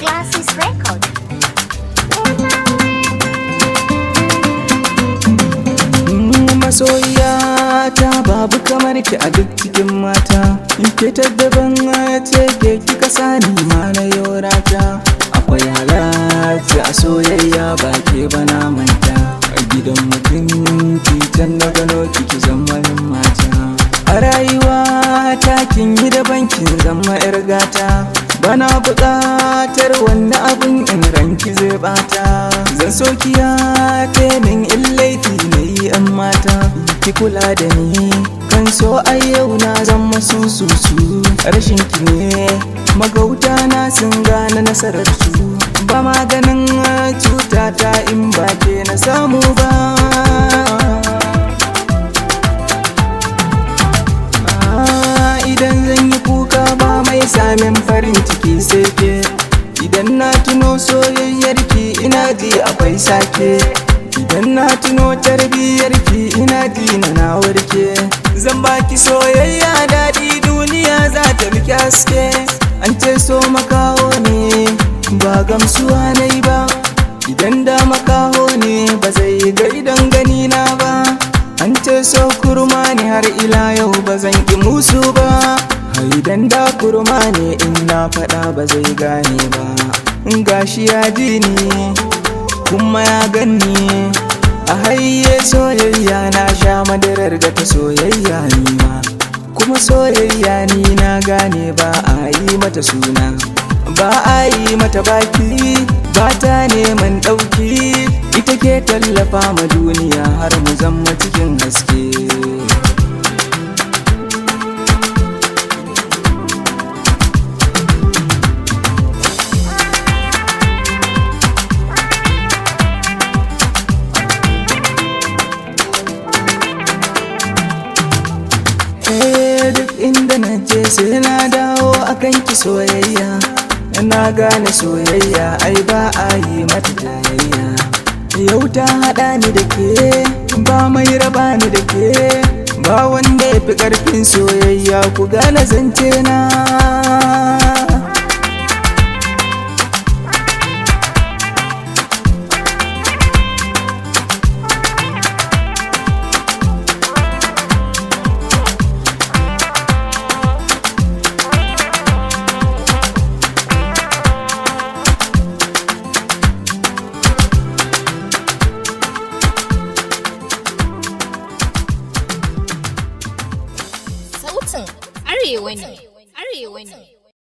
Glasses Record. Masoyiya ta babu kamar ki a duk cikin mata. Ke ta daban ce ke kika sani ma na yorata. Akwai halarci a soyayya ba ke bana manta. A gidan mutunci can na gano kiki zamanin mata. A rayuwa ta kin yi daban kin zama 'yar gata. Bana buƙatar wani abin in ranki zai bata. Zan so kiya min in laifi na yi 'yan mata. Ki kula da ni kan so a yau na zama susu. Rashin ki ne magauta na sun gane nasarar su. Ba maganin cuta ta in ba ke na samu ba. Idan zan yi kuka ba mai samin farin ciki sai ke. Idan na tuno soyayyarki ina ji akwai sake. Idan na tuno tarbiyyarki ina ji na warke. Zan baki soyayya daɗi duniya za ta miki haske. An ce so makaho ne ba gamsuwa nai ba. Idan da makaho ne ba zai ga idan gani na ba. An ce so kurma ne har ila yau ba zan ki musu ba. Idan da kurma ne in na faɗa ba zai gane ba. Gashi ya ji ni kuma ya ganni. A hayye soyayya na sha madarar da ta soyayya ni ma. Kuma soyayya ni na gane ba a yi mata suna. Ba a yi mata baki ba ta neman ɗauki. Ita ke tallafa ma duniya har mu zama cikin haske. Duk inda na je sai na dawo akan ki soyayya. Na gane soyayya ai ba a yi mata tayayya. Yau ta haɗa ni da ke ba mai raba ni da ke. Ba wanda ya fi ƙarfin soyayya ku gane zance na.